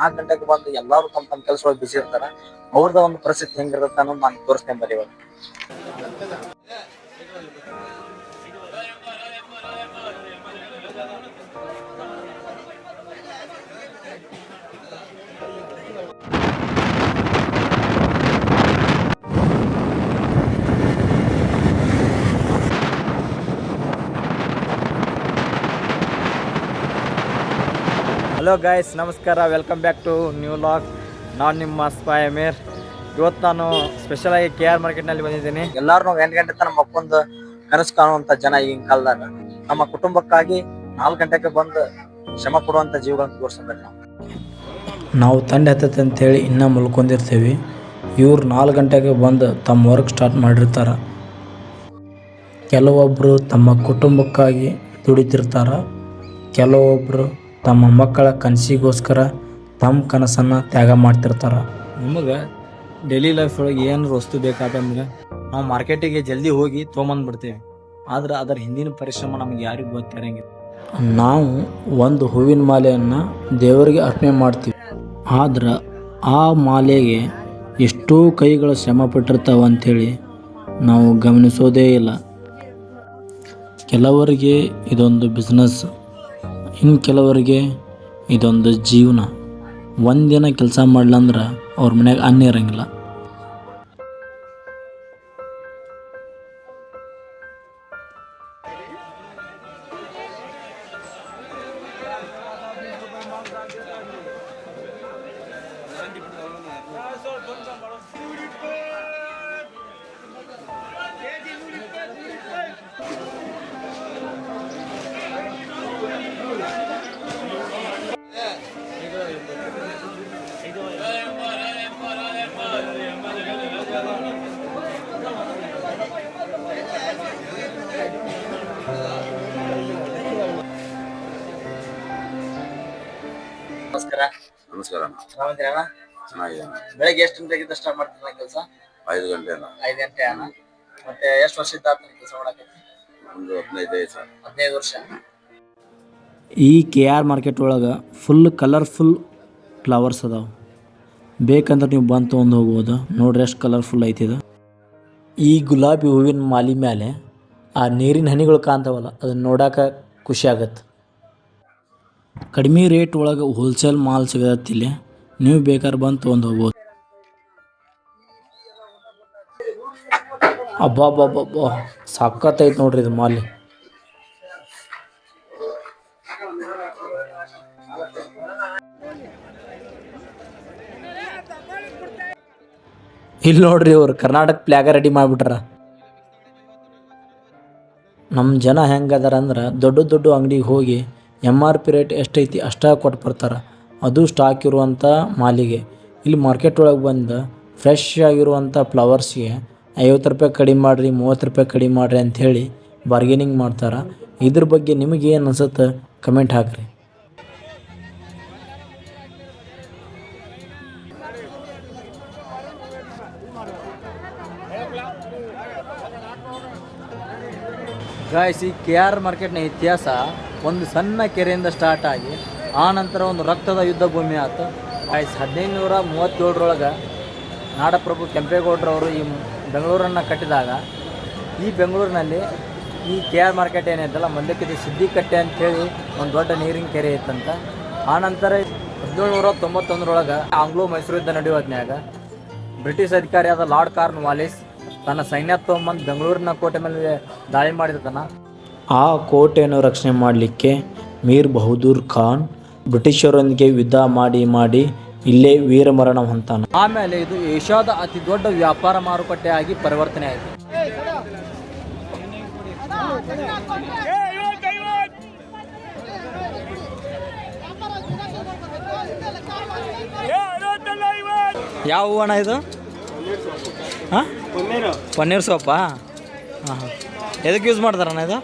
4 ಗಂಟೆಗೆ ಬಂದು ಎಲ್ಲರೂ ತಮ್ಮ ಕೆಲಸ ಒಳಗೆ ಬಿಸಿ ಇರ್ತಾರ. ಅವ್ರದ ಒಂದು ಪರಿಸ್ಥಿತಿ ಹೆಂಗಿರುತ್ತೆ ಅನ್ನೋದು ನಾನು ತೋರಿಸ್ತೇನೆ ಬರೀ ಇವಾಗ. ಹಲೋ ಗಾಯ್ಸ್, ನಮಸ್ಕಾರ. Welcome back to new log. ನಾನು ನಿಮ್ಮ ಸ್ಪೈ ಅಮೀರ್. ಇವತ್ತು ನಾನು ಸ್ಪೆಷಲಾಗಿ KR ಮಾರ್ಕೆಟ್ನಲ್ಲಿ ಬಂದಿದ್ದೀನಿ. ಎಲ್ಲರೂ 8 ಗಂಟೆ ತನಕ ಮಕ್ಕೊಂದು ಕನಸು ಕಾಣುವಂಥ ಜನ ಈಗಿನ ಕಾಲದಾಗ. ನಮ್ಮ ಕುಟುಂಬಕ್ಕಾಗಿ 4 ಗಂಟೆಗೆ ಬಂದು ಶ್ರಮ ಪಡುವಂಥ ಜೀವಗಳನ್ನು ತೋರಿಸ್ಬೇಕು. ನಾವು ತಂಡ ಹತ್ತತ್ತೆ ಅಂತೇಳಿ ಇನ್ನೂ ಮಲ್ಕೊಂಡಿರ್ತೀವಿ. ಇವ್ರು 4 ಗಂಟೆಗೆ ಬಂದು ತಮ್ಮ ವರ್ಕ್ ಸ್ಟಾರ್ಟ್ ಮಾಡಿರ್ತಾರೆ. ಕೆಲವೊಬ್ಬರು ತಮ್ಮ ಕುಟುಂಬಕ್ಕಾಗಿ ದುಡಿತಿರ್ತಾರೆ. ಕೆಲವೊಬ್ಬರು ತಮ್ಮ ಮಕ್ಕಳ ಕನಸಿಗೋಸ್ಕರ ತಮ್ಮ ಕನಸನ್ನು ತ್ಯಾಗ ಮಾಡ್ತಿರ್ತಾರೆ. ನಿಮಗೆ ಡೈಲಿ ಲೈಫ್ ಒಳಗೆ ಏನಾರು ವಸ್ತು ಬೇಕಾದಂದ್ರೆ ನಾವು ಮಾರ್ಕೆಟಿಗೆ ಜಲ್ದಿ ಹೋಗಿ ತೊಗೊಂಬಂದ್ಬಿಡ್ತೇವೆ. ಆದ್ರೆ ಅದರ ಹಿಂದಿನ ಪರಿಶ್ರಮ ನಮಗೆ ಯಾರಿಗೂ ಗೊತ್ತಿರಂಗಿಲ್ಲ. ನಾವು ಒಂದು ಹೂವಿನ ಮಾಲೆಯನ್ನು ದೇವರಿಗೆ ಅರ್ಪಣೆ ಮಾಡ್ತೀವಿ. ಆದ್ರೆ ಆ ಮಾಲೆಗೆ ಎಷ್ಟೋ ಕೈಗಳು ಶ್ರಮ ಪಟ್ಟಿರ್ತಾವೆ ಅಂಥೇಳಿ ನಾವು ಗಮನಿಸೋದೇ ಇಲ್ಲ. ಕೆಲವರಿಗೆ ಇದೊಂದು ಬಿಸ್ನೆಸ್, ಇನ್ನು ಕೆಲವರಿಗೆ ಇದೊಂದು ಜೀವನ. ಒಂದಿನ ಕೆಲಸ ಮಾಡ್ಲಂದ್ರೆ ಅವ್ರ ಮನ್ಯಾಗ ಅನ್ನ ಇರಂಗಿಲ್ಲ. ನಮಸ್ಕಾರ. ನಮಸ್ಕಾರ. ರಾಮಂದಿರಣ್ಣ, ಚೆನ್ನಾಗಿದೆ. ಬೆಳಗ್ಗೆ ಎಷ್ಟು ಗಂಟೆಗಿಂದ ಸ್ಟಾರ್ಟ್ ಮಾಡ್ತೀರಾ ಕೆಲಸ? 5 ಗಂಟೆ. 5 ಗಂಟೆ ಅಣ್ಣ. ಮತ್ತೆ ಎಷ್ಟು ವರ್ಷದಿಂದ ಕೆಲಸ ಮಾಡಕ್ಕೆ? ಒಂದು 15 ಸರ್. 15 ವರ್ಷ. ಈ KR ಮಾರ್ಕೆಟ್ ಒಳಗೆ ಫುಲ್ ಕಲರ್ಫುಲ್ ಫ್ಲವರ್ಸ್ ಅದಾವೆ. ಬೇಕಂದ್ರೆ ನೀವು ಬಂದು ತೊಗೊಂಡು ಹೋಗ್ಬೋದು. ನೋಡ್ರಿ ಎಷ್ಟು ಕಲರ್ಫುಲ್ ಐತಿದೆ. ಈ ಗುಲಾಬಿ ಹೂವಿನ ಮಾಲಿ ಮೇಲೆ ಆ ನೀರಿನ ಹನಿಗಳು ಕಾಣ್ತಾವಲ್ಲ, ಅದನ್ನು ನೋಡೋಕೆ ಖುಷಿ ಆಗತ್ತೆ. ಕಡಿಮೆ ರೇಟ್ ಒಳಗೆ ಹೋಲ್ಸೇಲ್ ಮಾಲ್ ಸಿಗತ್ತಿಲ್ಲ. ನೀವು ಬೇಕಾದ್ರೆ ಬಂದು ತೊಗೊಂಡು ಹೋಗ್ಬೋದು. ಅಬ್ಬಾ ಸಖತ್ತೈತೆ ನೋಡ್ರಿ ಇದು ಮಾಲಿ. ಇಲ್ಲಿ ನೋಡ್ರಿ, ಇವ್ರು ಕರ್ನಾಟಕ ಫ್ಲಾಗ ರೆಡಿ ಮಾಡಿಬಿಟ್ರ. ನಮ್ಮ ಜನ ಹೆಂಗದಾರ ಅಂದ್ರೆ ದೊಡ್ಡ ಅಂಗಡಿಗೆ ಹೋಗಿ MRP ರೇಟ್ ಎಷ್ಟೈತಿ ಅಷ್ಟೇ ಕೊಟ್ಟು ಬರ್ತಾರೆ. ಅದು ಸ್ಟಾಕ್ ಇರುವಂಥ ಮಾಲಿಗೆ. ಇಲ್ಲಿ ಮಾರ್ಕೆಟ್ ಒಳಗೆ ಬಂದು ಫ್ರೆಶ್ ಆಗಿರುವಂಥ ಫ್ಲವರ್ಸ್ಗೆ 50 ರೂಪಾಯಿ ಕಡಿಮೆ ಮಾಡಿರಿ, 30 ರೂಪಾಯಿ ಕಡಿಮೆ ಮಾಡಿರಿ ಅಂಥೇಳಿ ಬಾರ್ಗೇನಿಂಗ್ ಮಾಡ್ತಾರೆ. ಇದ್ರ ಬಗ್ಗೆ ನಿಮಗೆ ಏನು ಅನ್ಸುತ್ತೆ ಕಮೆಂಟ್ ಹಾಕಿರಿ. ಗಾಯ್ಸ್, ಈ KR ಮಾರ್ಕೆಟ್ನ ಇತಿಹಾಸ ಒಂದು ಸಣ್ಣ ಕೆರೆಯಿಂದ ಸ್ಟಾರ್ಟ್ ಆಗಿ ಆ ನಂತರ ಒಂದು ರಕ್ತದ ಯುದ್ಧ ಭೂಮಿ ಆಯ್ತು. ಗಾಯ್ಸ್, 1537 ನಾಡಪ್ರಭು ಕೆಂಪೇಗೌಡರವರು ಈ ಬೆಂಗಳೂರನ್ನು ಕಟ್ಟಿದಾಗ ಈ ಬೆಂಗಳೂರಿನಲ್ಲಿ ಈ KR ಮಾರ್ಕೆಟ್ ಏನೈತಲ್ಲ, ಮೊದಲಕ್ಕಿದ್ದು ಸಿದ್ದಿಕಟ್ಟೆ ಅಂಥೇಳಿ ಒಂದು ದೊಡ್ಡ ನೀರಿನ ಕೆರೆ ಇತ್ತಂತ. ಆನಂತರ 1791 ಆಂಗ್ಲೋ ಮೈಸೂರು ಯುದ್ಧ ನಡೆಯೋದ್ನ್ಯಾಗ ಬ್ರಿಟಿಷ್ ಅಧಿಕಾರಿಯಾದ ಲಾರ್ಡ್ ಕಾರ್ನ್ ವಾಲಿಸ್ ತನ್ನ ಸೈನ್ಯ ತೊಗೊಂಬಂದು ಬೆಂಗಳೂರಿನ ಕೋಟೆ ಮೇಲೆ ದಾಳಿ ಮಾಡಿರ್ತಾನ. ಆ ಕೋಟೆಯನ್ನು ರಕ್ಷಣೆ ಮಾಡಲಿಕ್ಕೆ ಮೀರ್ ಬಹದ್ದೂರ್ ಖಾನ್ ಬ್ರಿಟಿಷರೊಂದಿಗೆ ಯುದ್ಧ ಮಾಡಿ ಇಲ್ಲೇ ವೀರಮರಣ ಹೊಂತಾನ. ಆಮೇಲೆ ಇದು ಏಷ್ಯಾದ ಅತಿ ದೊಡ್ಡ ವ್ಯಾಪಾರ ಮಾರುಕಟ್ಟೆ ಆಗಿ ಪರಿವರ್ತನೆ ಆಯಿತು. ಯಾವ ಹೂವಣ್ಣ ಇದು? ಹಾಂ, ಪನ್ನೀರ್ ಸೊಪ್ಪಾ? ಹಾಂ. ಎದಕ್ಕೆ ಯೂಸ್ ಮಾಡ್ತಾರಣ್ಣ ಇದು?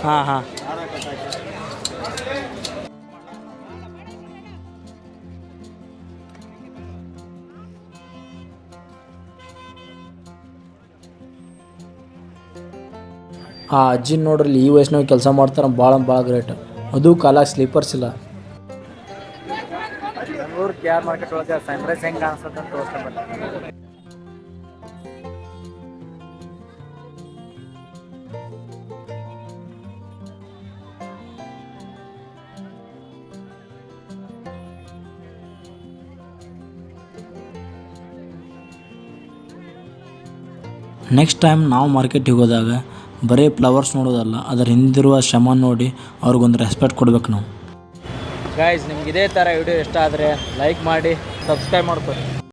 ಹಾಂ. ಆ ಅಜ್ಜಿ ನೋಡ್ರಿ, ಈ ವಯಸ್ಸಿನಾಗ ಕೆಲಸ ಮಾಡ್ತಾರೆ. ಭಾಳ ಗ್ರೇಟ್. ಅದು ಕಾಲಾಗ ಸ್ಲೀಪರ್ಸ್ ಇಲ್ಲ. ಬೆಂಗಳೂರು ಕೆ ಆರ್ ಮಾರ್ಕೆಟ್ ಒಳಗೆ ಸನ್ರೈಸ್ ಹೆಂಗೆ ಕಾಣಿಸ್ತದೆ ಅಂತ ತೋರಿಸ್ಕೊಂಬರ್ತೀನಿ. ನೆಕ್ಸ್ಟ್ ಟೈಮ್ ನಾವು ಮಾರ್ಕೆಟಿಗೆ ಹೋದಾಗ ಬರೀ ಫ್ಲವರ್ಸ್ ನೋಡೋದಲ್ಲ, ಅದರ ಹಿಂದಿರುವ ಶ್ರಮ ನೋಡಿ ಅವ್ರಿಗೊಂದು ರೆಸ್ಪೆಕ್ಟ್ ಕೊಡ್ಬೇಕು ನಾವು. ಗೈಸ್ ನಿಮ್ಗೆ ಇದೇ ಥರ ವಿಡಿಯೋ ಇಷ್ಟ ಆದರೆ ಲೈಕ್ ಮಾಡಿ, ಸಬ್ಸ್ಕ್ರೈಬ್ ಮಾಡ್ಕೊಳ್ಳಿ.